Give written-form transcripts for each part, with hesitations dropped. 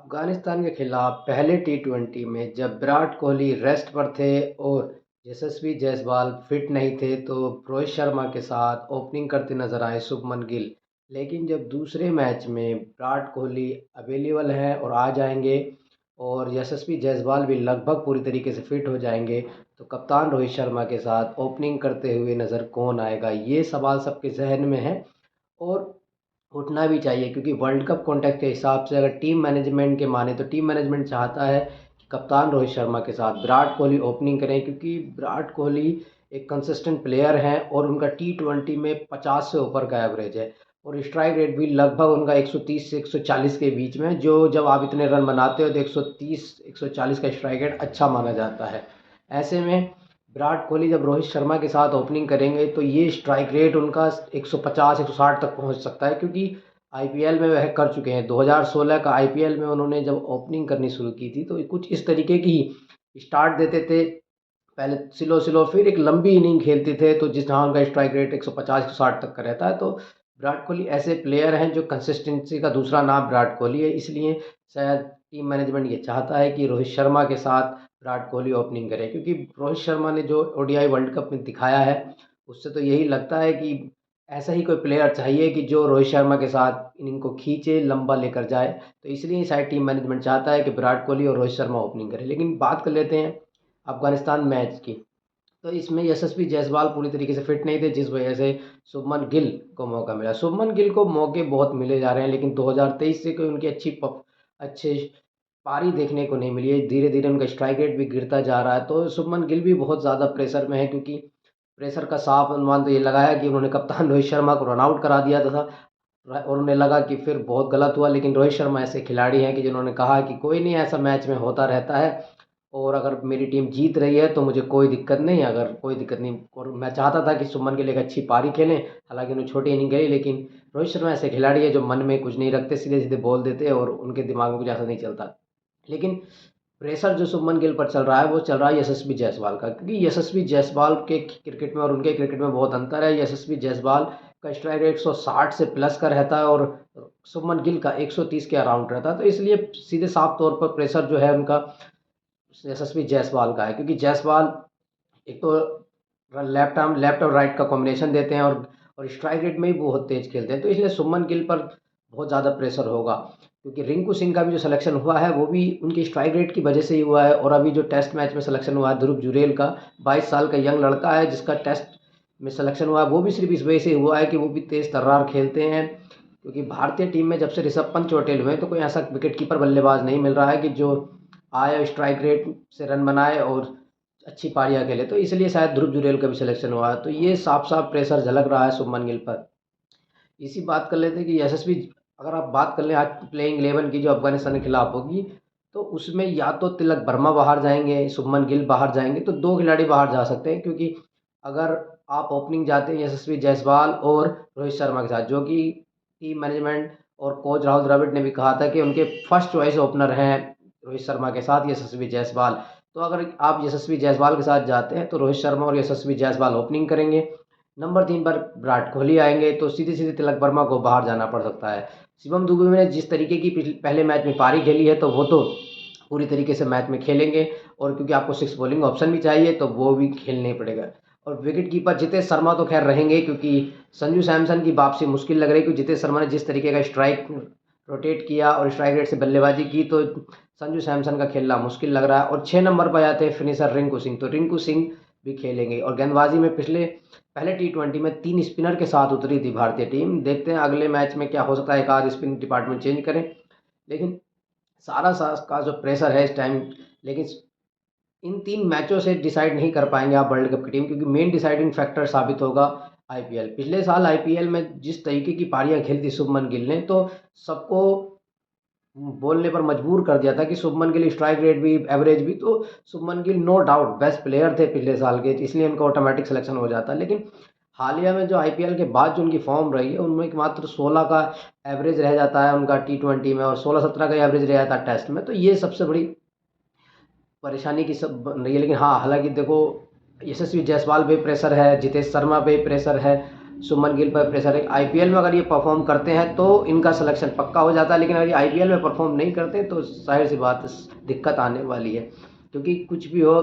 अफगानिस्तान के खिलाफ पहले टी20 में जब विराट कोहली रेस्ट पर थे और यशस्वी जायसवाल फिट नहीं थे तो रोहित शर्मा के साथ ओपनिंग करते नजर आए शुभमन गिल। लेकिन जब दूसरे मैच में विराट कोहली अवेलेबल हैं और आ जाएंगे और यशस्वी जायसवाल भी लगभग पूरी तरीके से फिट हो जाएंगे तो कप्तान रोहित शर्मा के साथ ओपनिंग करते हुए नज़र कौन आएगा, ये सवाल सबके जहन में है। और उठना भी चाहिए क्योंकि वर्ल्ड कप कॉन्टेक्स्ट के हिसाब से अगर टीम मैनेजमेंट के माने तो टीम मैनेजमेंट चाहता है कि कप्तान रोहित शर्मा के साथ विराट कोहली ओपनिंग करें, क्योंकि विराट कोहली एक कंसिस्टेंट प्लेयर हैं और उनका टी20 में 50 से ऊपर का एवरेज है और स्ट्राइक रेट भी लगभग उनका 130 से 140 के बीच में, जो जब आप इतने रन बनाते हो तो 130 140 का स्ट्राइक रेट अच्छा माना जाता है। ऐसे में विराट कोहली जब रोहित शर्मा के साथ ओपनिंग करेंगे तो ये स्ट्राइक रेट उनका 150 160 तक पहुंच सकता है, क्योंकि आईपीएल में वह कर चुके हैं। 2016 का आईपीएल में उन्होंने जब ओपनिंग करनी शुरू की थी तो कुछ इस तरीके की स्टार्ट देते थे, पहले स्लो स्लो फिर एक लंबी इनिंग खेलते थे तो जिस जहाँ उनका स्ट्राइक रेट 150 160 तक का रहता है। तो विराट कोहली ऐसे प्लेयर हैं जो कंसिस्टेंसी का दूसरा नाम विराट कोहली है, इसलिए शायद टीम मैनेजमेंट ये चाहता है कि रोहित शर्मा के साथ विराट कोहली ओपनिंग करे, क्योंकि रोहित शर्मा ने जो ओडीआई वर्ल्ड कप में दिखाया है उससे तो यही लगता है कि ऐसा ही कोई प्लेयर चाहिए कि जो रोहित शर्मा के साथ इनिंग को खींचे, लंबा लेकर जाए। तो इसलिए शायद टीम मैनेजमेंट चाहता है कि विराट कोहली और रोहित शर्मा ओपनिंग करें। लेकिन बात कर लेते हैं अफगानिस्तान मैच की, तो इसमें यशस्वी जायसवाल पूरी तरीके से फिट नहीं थे जिस वजह से शुभमन गिल को मौका मिला। शुभमन गिल को मौके बहुत मिले जा रहे हैं लेकिन 2023 से कोई उनकी अच्छे पारी देखने को नहीं मिली है। धीरे धीरे उनका स्ट्राइक रेट भी गिरता जा रहा है तो शुभमन गिल भी बहुत ज़्यादा प्रेशर में है, क्योंकि प्रेशर का साफ अनुमान तो ये लगाया कि उन्होंने कप्तान रोहित शर्मा को रन आउट करा दिया था और उन्हें लगा कि फिर बहुत गलत हुआ। लेकिन रोहित शर्मा ऐसे खिलाड़ी हैं कि जिन्होंने कहा कि कोई नहीं, ऐसा मैच में होता रहता है और अगर मेरी टीम जीत रही है तो मुझे कोई दिक्कत नहीं, अगर कोई दिक्कत नहीं। और मैं चाहता था कि शुभमन गिल एक अच्छी पारी खेलें, हालांकि उन्हें छोटी इनिंग गई, लेकिन रोहित शर्मा ऐसे खिलाड़ी है जो मन में कुछ नहीं रखते, सीधे सीधे बोल देते और उनके दिमाग में कुछ ऐसा नहीं चलता। लेकिन प्रेशर जो शुभमन गिल पर चल रहा है वो चल रहा है यशस्वी जायसवाल का, क्योंकि यशस्वी जायसवाल के क्रिकेट में और उनके क्रिकेट में बहुत अंतर है। यशस्वी जायसवाल का स्ट्राइक रेट 160 से प्लस का रहता है और शुभमन गिल का 130 के अराउंड रहता है। तो इसलिए सीधे साफ तौर पर प्रेशर जो है उनका यशस्वी जायसवाल का है, क्योंकि जायसवाल एक तो लेफ्ट और राइट का कॉम्बिनेशन देते हैं और स्ट्राइक रेट में भी बहुत तेज खेलते हैं। तो इसलिए शुभमन गिल पर बहुत ज़्यादा प्रेशर होगा, क्योंकि रिंकू सिंह का भी जो सिलेक्शन हुआ है वो भी उनकी स्ट्राइक रेट की वजह से ही हुआ है। और अभी जो टेस्ट मैच में सिलेक्शन हुआ है ध्रुव जुरेल का, 22 साल का यंग लड़का है जिसका टेस्ट में सिलेक्शन हुआ है, वो भी सिर्फ इस वजह से हुआ है कि वो भी तेज़ तर्रार खेलते हैं। क्योंकि भारतीय टीम में जब से ऋषभ पंत चोटिल हुए तो कोई ऐसा विकेट कीपर बल्लेबाज नहीं मिल रहा है कि जो आए स्ट्राइक रेट से रन बनाए और अच्छी पारियाँ खेले। तो इसलिए शायद ध्रुव जुरेल का भी सिलेक्शन हुआ है। तो ये साफ साफ प्रेशर झलक रहा है शुभमन गिल पर। इसी बात कर लेते हैं कि यशस्वी, अगर आप बात कर लें आज प्लेइंग 11 की जो अफगानिस्तान के खिलाफ होगी तो उसमें या तो तिलक वर्मा बाहर जाएंगे, शुभमन गिल बाहर जाएंगे, तो दो खिलाड़ी बाहर जा सकते हैं। क्योंकि अगर आप ओपनिंग जाते हैं यशस्वी जायसवाल और रोहित शर्मा के साथ, जो कि टीम मैनेजमेंट और कोच राहुल द्रविड़ ने भी कहा था कि उनके फर्स्ट चॉइस ओपनर हैं रोहित शर्मा के साथ यशस्वी जायसवाल। तो अगर आप यशस्वी जायसवाल के साथ जाते हैं तो रोहित शर्मा और यशस्वी जायसवाल ओपनिंग करेंगे, नंबर 3 पर विराट कोहली आएंगे तो सीधे सीधे तिलक वर्मा को बाहर जाना पड़ सकता है। शिवम दुबे ने जिस तरीके की पहले मैच में पारी खेली है तो वो तो पूरी तरीके से मैच में खेलेंगे, और क्योंकि आपको 6 बॉलिंग ऑप्शन भी चाहिए तो वो भी खेलना ही पड़ेगा। और विकेट कीपर जितेश शर्मा तो खैर रहेंगे, क्योंकि संजू सैमसन की वापसी मुश्किल लग रही है, क्योंकि जितेश शर्मा ने जिस तरीके का स्ट्राइक रोटेट किया और स्ट्राइक रेट से बल्लेबाजी की तो संजू सैमसन का खेलना मुश्किल लग रहा है। और 6 नंबर पर आते हैं फिनिशर रिंकू सिंह, तो रिंकू सिंह भी खेलेंगे। और गेंदबाजी में पहले टी20 में 3 स्पिनर के साथ उतरी थी भारतीय टीम, देखते हैं अगले मैच में क्या हो सकता है, एक आध स्पिन डिपार्टमेंट चेंज करें। लेकिन सारा का जो प्रेशर है इस टाइम, लेकिन इन 3 मैचों से डिसाइड नहीं कर पाएंगे आप वर्ल्ड कप की टीम, क्योंकि मेन डिसाइडिंग फैक्टर साबित होगा आईपीएल। पिछले साल आईपीएल में जिस तरीके की पारियां खेली थी शुभमन गिल ने, तो सबको बोलने पर मजबूर कर दिया था कि शुभमन गिल स्ट्राइक रेट भी एवरेज भी, तो Shubman Gill no doubt best player थे पिछले साल के, इसलिए उनका ऑटोमेटिक सिलेक्शन हो जाता। लेकिन हालिया में जो आईपीएल के बाद जो उनकी फॉर्म रही है उनमें मात्र 16 का एवरेज रह जाता है उनका टी20 में और 16-17 का एवरेज रह जाता है टेस्ट में। तो ये सबसे बड़ी परेशानी की सब बन रही है। लेकिन हाँ, हालांकि देखो यशस्वी जायसवाल पे प्रेशर है, जितेश शर्मा पे प्रेशर है, शुभमन गिल पर प्रेशर है। आईपीएल में अगर ये परफॉर्म करते हैं तो इनका सिलेक्शन पक्का हो जाता है, लेकिन अगर ये आईपीएल में परफॉर्म नहीं करते तो जाहिर सी बात दिक्कत आने वाली है। क्योंकि कुछ भी हो,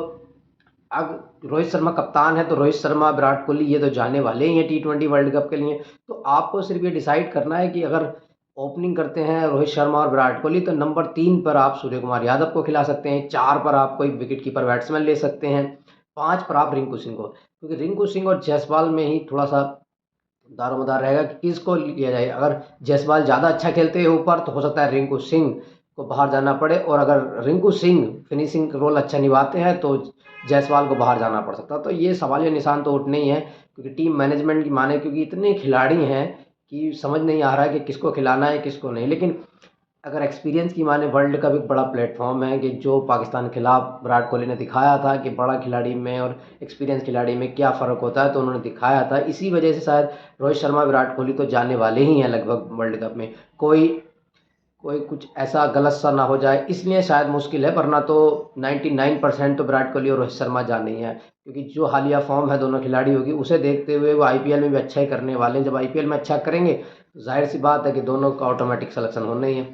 अब रोहित शर्मा कप्तान है तो रोहित शर्मा, विराट कोहली ये तो जाने वाले ही हैं T20 वर्ल्ड कप के लिए। तो आपको सिर्फ ये डिसाइड करना है कि अगर ओपनिंग करते हैं रोहित शर्मा और विराट कोहली तो नंबर 3 पर आप सूर्य कुमार यादव को खिला सकते हैं, 4 पर आप कोई विकेट कीपर बैट्समैन ले सकते हैं, 5 पर आप रिंकू सिंह को, क्योंकि रिंकू सिंह और जायसवाल में ही थोड़ा सा दारोमदार रहेगा कि किसको लिया जाए। अगर जायसवाल ज़्यादा अच्छा खेलते हैं ऊपर तो हो सकता है रिंकू सिंह को बाहर जाना पड़े, और अगर रिंकू सिंह फिनिशिंग रोल अच्छा निभाते हैं तो जायसवाल को बाहर जाना पड़ सकता है। तो ये सवालिया निशान तो उठने ही है, क्योंकि टीम मैनेजमेंट की माने, क्योंकि इतने खिलाड़ी हैं कि समझ नहीं आ रहा है कि किसको खिलाना है किसको नहीं। लेकिन अगर एक्सपीरियंस की माने, वर्ल्ड कप एक बड़ा प्लेटफॉर्म है कि जो पाकिस्तान के खिलाफ विराट कोहली ने दिखाया था कि बड़ा खिलाड़ी में और एक्सपीरियंस खिलाड़ी में क्या फ़र्क होता है, तो उन्होंने दिखाया था। इसी वजह से शायद रोहित शर्मा, विराट कोहली तो जाने वाले ही हैं लगभग वर्ल्ड कप में। कोई कोई कुछ ऐसा गलत सा ना हो जाए, इसलिए शायद मुश्किल है, वरना तो 99% तो विराट कोहली और रोहित शर्मा जाने ही हैं। क्योंकि जो हालिया फॉर्म है दोनों खिलाड़ियों की, उसे देखते हुए वो आईपीएल में भी अच्छा ही करने वाले हैं। जब आईपीएल में अच्छा करेंगे तो जाहिर सी बात है कि दोनों का ऑटोमेटिक सिलेक्शन होना ही है।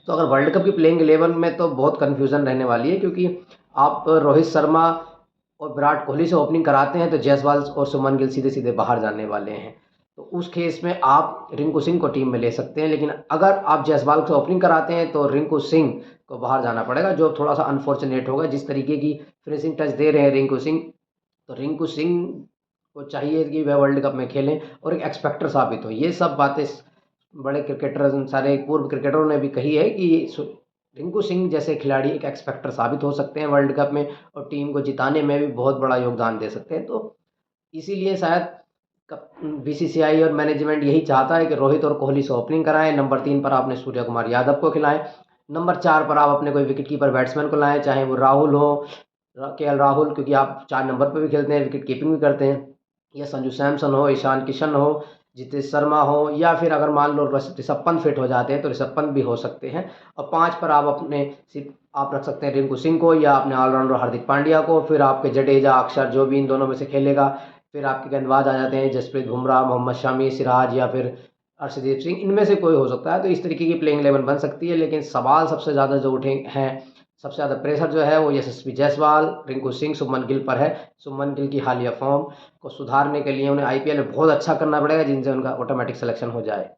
तो अगर वर्ल्ड कप की प्लेइंग 11 में तो बहुत कन्फ्यूज़न रहने वाली है, क्योंकि आप रोहित शर्मा और विराट कोहली से ओपनिंग कराते हैं तो जायसवाल और शुभमन गिल सीधे सीधे बाहर जाने वाले हैं। तो उस केस में आप रिंकू सिंह को टीम में ले सकते हैं, लेकिन अगर आप जायसवाल से ओपनिंग कराते हैं तो रिंकू सिंह को बाहर जाना पड़ेगा, जो थोड़ा सा अनफॉर्चुनेट होगा। जिस तरीके की फिनिशिंग टच दे रहे हैं रिंकू सिंह, तो रिंकू सिंह को चाहिए कि वह वर्ल्ड कप में खेलें और एक एक्सपेक्टर साबित हो। ये सब बातें बड़े क्रिकेटर, सारे पूर्व क्रिकेटरों ने भी कही है कि रिंकू सिंह जैसे खिलाड़ी एक एक्सपेक्टर साबित हो सकते हैं वर्ल्ड कप में, और टीम को जिताने में भी बहुत बड़ा योगदान दे सकते हैं। तो इसीलिए शायद बीसीसीआई और मैनेजमेंट यही चाहता है कि रोहित और कोहली से ओपनिंग कराएं, नंबर 3 पर आपने सूर्य कुमार यादव को खिलाएं, नंबर 4 पर आप अपने कोई विकेट कीपर बैट्समैन को लाएं, चाहे वो राहुल हो, केएल राहुल, क्योंकि आप 4 नंबर पर भी खेलते हैं, विकेट कीपिंग भी करते हैं, या संजू सैमसन हो, ईशान किशन हो, जितेश शर्मा हो, या फिर अगर मान लो ऋषभ पंत फिट हो जाते हैं तो ऋषभ पंत भी हो सकते हैं। और 5 पर आप अपने सिर्फ आप रख सकते हैं रिंकू सिंह को, या अपने ऑलराउंडर हार्दिक पांड्या को, फिर आपके जडेजा, अक्षर, जो भी इन दोनों में से खेलेगा। फिर आपके गेंदबाज आ जाते हैं जसप्रीत बुमराह, मोहम्मद शमी, सिराज, या फिर अर्शदीप सिंह, इनमें से कोई हो सकता है। तो इस तरीके की प्लेइंग 11 बन सकती है। लेकिन सवाल सबसे ज़्यादा जो उठे हैं, सबसे ज़्यादा प्रेशर जो है वो यशस्वी जायसवाल, रिंकू सिंह, शुभमन गिल पर है। शुभमन गिल की हालिया फॉर्म को सुधारने के लिए उन्हें आईपीएल में बहुत अच्छा करना पड़ेगा, जिनसे उनका ऑटोमेटिक सिलेक्शन हो जाए।